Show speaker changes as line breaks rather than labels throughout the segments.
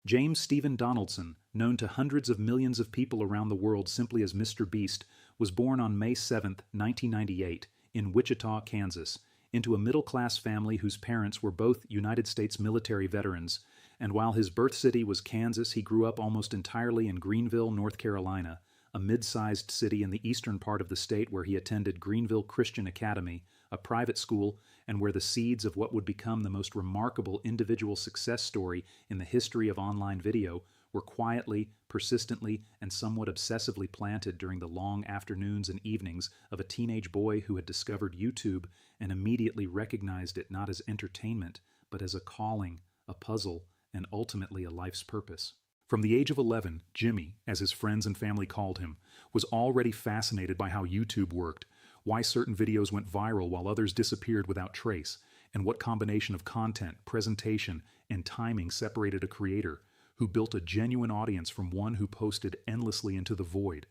James Stephen Donaldson, known to hundreds of millions of people around the world simply as MrBeast, was born on May 7, 1998, in Wichita, Kansas, into a middle-class family whose parents were both United States military veterans, and while his birth city was Kansas, he grew up almost entirely in Greenville, North Carolina, a mid-sized city in the eastern part of the state where he attended Greenville Christian Academy, a private school, and where the seeds of what would become the most remarkable individual success story in the history of online video were quietly, persistently, and somewhat obsessively planted during the long afternoons and evenings of a teenage boy who had discovered YouTube and immediately recognized it not as entertainment, but as a calling, a puzzle, and ultimately a life's purpose. From the age of 11, Jimmy, as his friends and family called him, was already fascinated by how YouTube worked, why certain videos went viral while others disappeared without trace, and what combination of content, presentation, and timing separated a creator who built a genuine audience from one who posted endlessly into the void.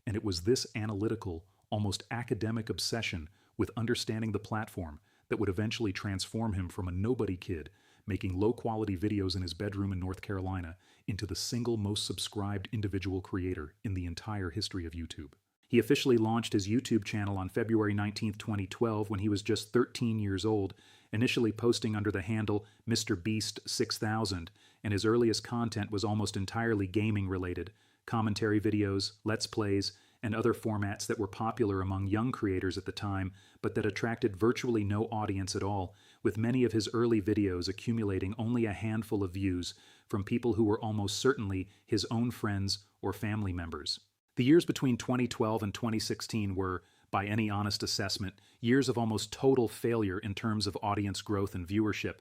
And it was this analytical, almost academic obsession with understanding the platform that would eventually transform him from a nobody kid making low-quality videos in his bedroom in North Carolina into the single most subscribed individual creator in the entire history of YouTube. He officially launched his YouTube channel on February 19, 2012, when he was just 13 years old, initially posting under the handle MrBeast6000, and his earliest content was almost entirely gaming-related, commentary videos, let's plays, and other formats that were popular among young creators at the time, but that attracted virtually no audience at all, with many of his early videos accumulating only a handful of views from people who were almost certainly his own friends or family members. The years between 2012 and 2016 were, by any honest assessment, years of almost total failure in terms of audience growth and viewership,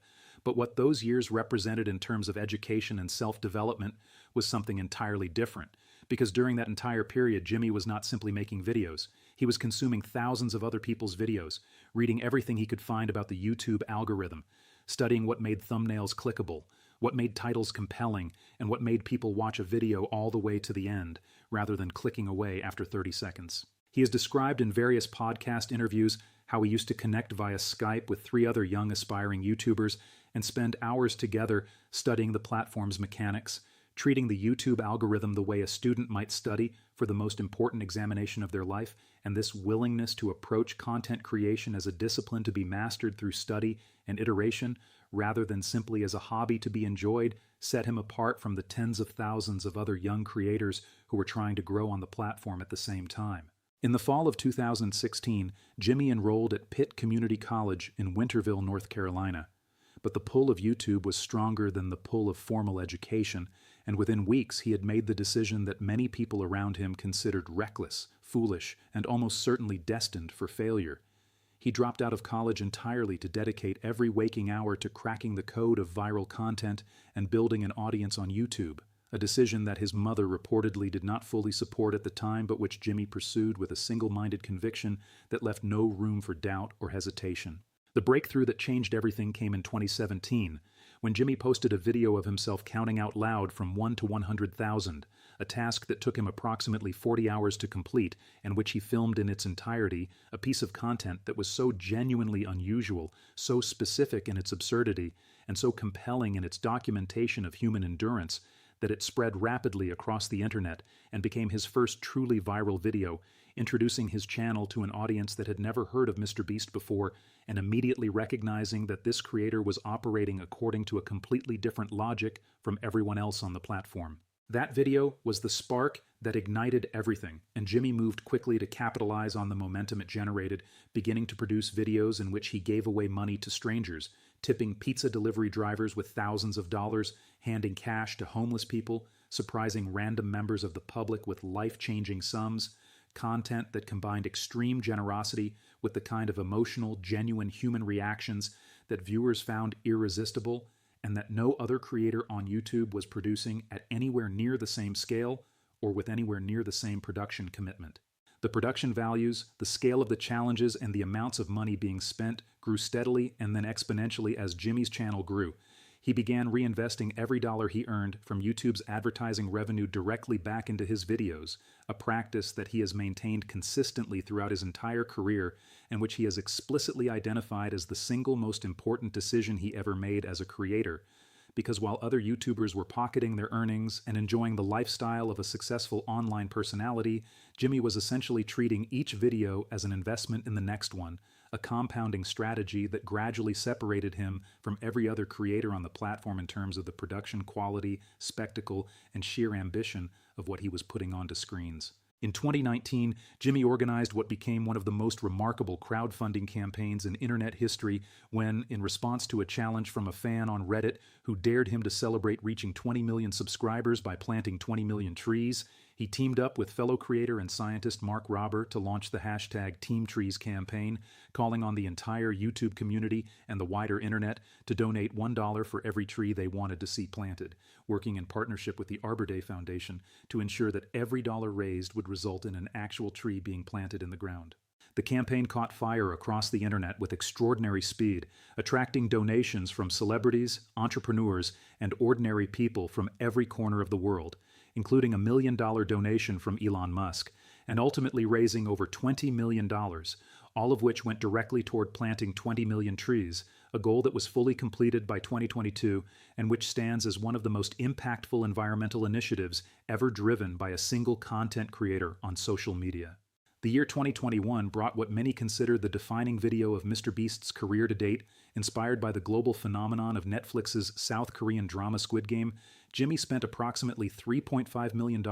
but what those years represented in terms of education and self-development was something entirely different. Because during that entire period, Jimmy was not simply making videos. He was consuming thousands of other people's videos, reading everything he could find about the YouTube algorithm, studying what made thumbnails clickable, what made titles compelling, and what made people watch a video all the way to the end, rather than clicking away after 30 seconds. He has described in various podcast interviews how he used to connect via Skype with 3 other young aspiring YouTubers and spend hours together studying the platform's mechanics, treating the YouTube algorithm the way a student might study for the most important examination of their life, and this willingness to approach content creation as a discipline to be mastered through study and iteration, rather than simply as a hobby to be enjoyed, set him apart from the tens of thousands of other young creators who were trying to grow on the platform at the same time. In the fall of 2016, Jimmy enrolled at Pitt Community College in Winterville, North Carolina. But the pull of YouTube was stronger than the pull of formal education, and within weeks he had made the decision that many people around him considered reckless, foolish, and almost certainly destined for failure. He dropped out of college entirely to dedicate every waking hour to cracking the code of viral content and building an audience on YouTube, a decision that his mother reportedly did not fully support at the time, but which Jimmy pursued with a single-minded conviction that left no room for doubt or hesitation. The breakthrough that changed everything came in 2017, when Jimmy posted a video of himself counting out loud from 1 to 100,000, a task that took him approximately 40 hours to complete, and which he filmed in its entirety, a piece of content that was so genuinely unusual, so specific in its absurdity, and so compelling in its documentation of human endurance, that it spread rapidly across the internet and became his first truly viral video, introducing his channel to an audience that had never heard of MrBeast before and immediately recognizing that this creator was operating according to a completely different logic from everyone else on the platform. That video was the spark that ignited everything, and Jimmy moved quickly to capitalize on the momentum it generated, beginning to produce videos in which he gave away money to strangers, tipping pizza delivery drivers with thousands of dollars, handing cash to homeless people, surprising random members of the public with life-changing sums, content that combined extreme generosity with the kind of emotional, genuine human reactions that viewers found irresistible and that no other creator on YouTube was producing at anywhere near the same scale or with anywhere near the same production commitment. The production values, the scale of the challenges, and the amounts of money being spent grew steadily and then exponentially as Jimmy's channel grew. He began reinvesting every dollar he earned from YouTube's advertising revenue directly back into his videos, a practice that he has maintained consistently throughout his entire career and which he has explicitly identified as the single most important decision he ever made as a creator, because while other YouTubers were pocketing their earnings and enjoying the lifestyle of a successful online personality, Jimmy was essentially treating each video as an investment in the next one, a compounding strategy that gradually separated him from every other creator on the platform in terms of the production quality, spectacle, and sheer ambition of what he was putting onto screens. In 2019, Jimmy organized what became one of the most remarkable crowdfunding campaigns in internet history when, in response to a challenge from a fan on Reddit who dared him to celebrate reaching 20 million subscribers by planting 20 million trees, he teamed up with fellow creator and scientist Mark Rober to launch the hashtag #TeamTrees campaign, calling on the entire YouTube community and the wider internet to donate $1 for every tree they wanted to see planted, working in partnership with the Arbor Day Foundation to ensure that every dollar raised would result in an actual tree being planted in the ground. The campaign caught fire across the internet with extraordinary speed, attracting donations from celebrities, entrepreneurs, and ordinary people from every corner of the world, including a $1 million donation from Elon Musk, and ultimately raising over $20 million, all of which went directly toward planting 20 million trees, a goal that was fully completed by 2022 and which stands as one of the most impactful environmental initiatives ever driven by a single content creator on social media. The year 2021 brought what many consider the defining video of MrBeast's career to date. Inspired by the global phenomenon of Netflix's South Korean drama Squid Game, Jimmy spent approximately $3.5 million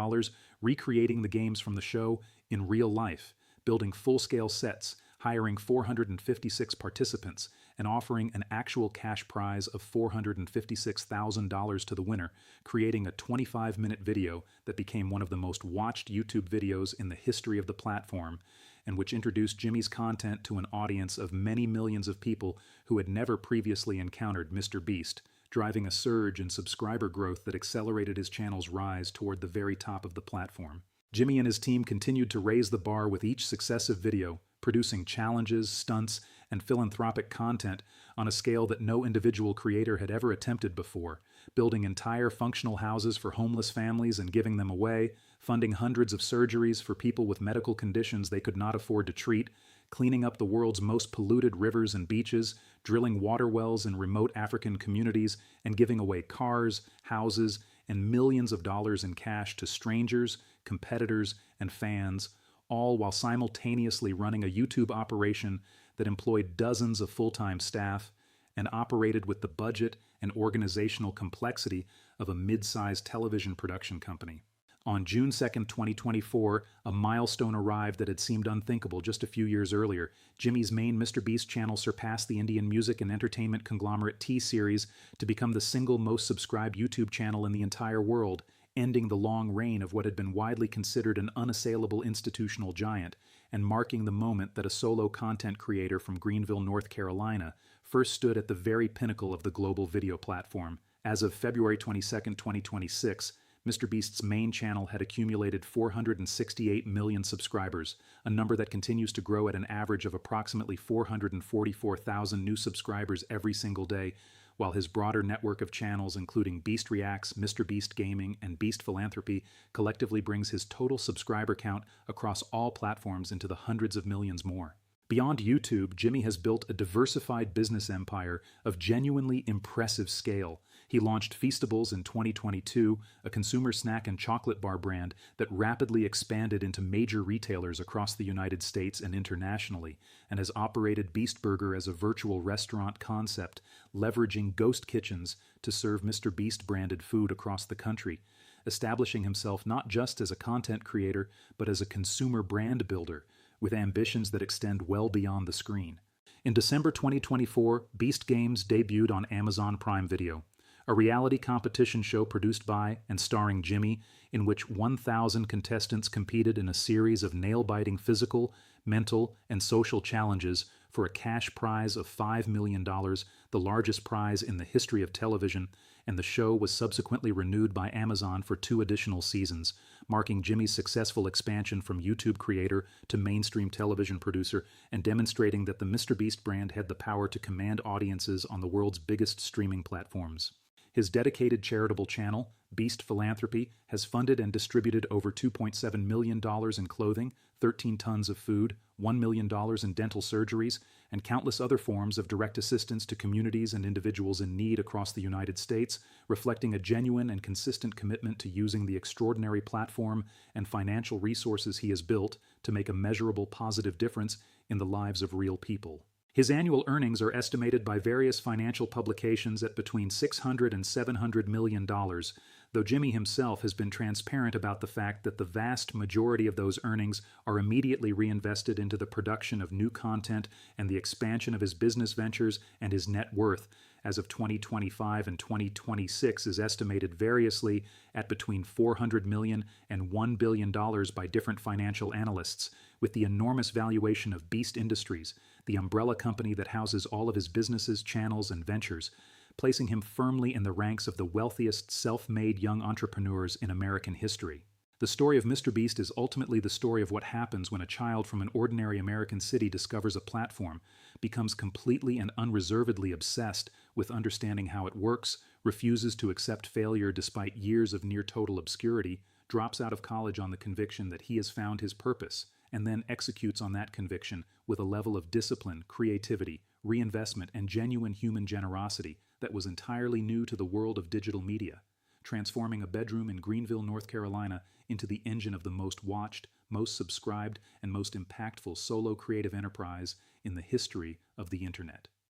recreating the games from the show in real life, building full-scale sets, hiring 456 participants, and offering an actual cash prize of $456,000 to the winner, creating a 25-minute video that became one of the most watched YouTube videos in the history of the platform, and which introduced Jimmy's content to an audience of many millions of people who had never previously encountered MrBeast, driving a surge in subscriber growth that accelerated his channel's rise toward the very top of the platform. Jimmy and his team continued to raise the bar with each successive video, producing challenges, stunts, and philanthropic content on a scale that no individual creator had ever attempted before, building entire functional houses for homeless families and giving them away, funding hundreds of surgeries for people with medical conditions they could not afford to treat, cleaning up the world's most polluted rivers and beaches, drilling water wells in remote African communities, and giving away cars, houses, and millions of dollars in cash to strangers, competitors, and fans, all while simultaneously running a YouTube operation that employed dozens of full-time staff and operated with the budget and organizational complexity of a mid-sized television production company. On June 2, 2024, a milestone arrived that had seemed unthinkable just a few years earlier. Jimmy's main MrBeast channel surpassed the Indian music and entertainment conglomerate T-Series to become the single most subscribed YouTube channel in the entire world, ending the long reign of what had been widely considered an unassailable institutional giant, and marking the moment that a solo content creator from Greenville, North Carolina, first stood at the very pinnacle of the global video platform. As of February 22, 2026, MrBeast's main channel had accumulated 468 million subscribers, a number that continues to grow at an average of approximately 444,000 new subscribers every single day, while his broader network of channels including Beast Reacts, MrBeast Gaming, and Beast Philanthropy collectively brings his total subscriber count across all platforms into the hundreds of millions more. Beyond YouTube, Jimmy has built a diversified business empire of genuinely impressive scale. He launched Feastables in 2022, a consumer snack and chocolate bar brand that rapidly expanded into major retailers across the United States and internationally, and has operated Beast Burger as a virtual restaurant concept, leveraging ghost kitchens to serve MrBeast branded food across the country, establishing himself not just as a content creator, but as a consumer brand builder, with ambitions that extend well beyond the screen. In December 2024, Beast Games debuted on Amazon Prime Video, a reality competition show produced by and starring Jimmy, in which 1,000 contestants competed in a series of nail-biting physical, mental, and social challenges for a cash prize of $5 million, the largest prize in the history of television, and the show was subsequently renewed by Amazon for 2 additional seasons, marking Jimmy's successful expansion from YouTube creator to mainstream television producer and demonstrating that the MrBeast brand had the power to command audiences on the world's biggest streaming platforms. His dedicated charitable channel, Beast Philanthropy, has funded and distributed over $2.7 million in clothing, 13 tons of food, $1 million in dental surgeries, and countless other forms of direct assistance to communities and individuals in need across the United States, reflecting a genuine and consistent commitment to using the extraordinary platform and financial resources he has built to make a measurable positive difference in the lives of real people. His annual earnings are estimated by various financial publications at between $600 and $700 million, though Jimmy himself has been transparent about the fact that the vast majority of those earnings are immediately reinvested into the production of new content and the expansion of his business ventures, and his net worth, as of 2025 and 2026, is estimated variously at between $400 million and $1 billion by different financial analysts, with the enormous valuation of Beast Industries, the umbrella company that houses all of his businesses, channels, and ventures, placing him firmly in the ranks of the wealthiest self-made young entrepreneurs in American history. The story of MrBeast is ultimately the story of what happens when a child from an ordinary American city discovers a platform, becomes completely and unreservedly obsessed with understanding how it works, refuses to accept failure despite years of near-total obscurity, drops out of college on the conviction that he has found his purpose, and then executes on that conviction with a level of discipline, creativity, reinvestment, and genuine human generosity that was entirely new to the world of digital media, transforming a bedroom in Greenville, North Carolina into the engine of the most watched, most subscribed, and most impactful solo creative enterprise in the history of the internet.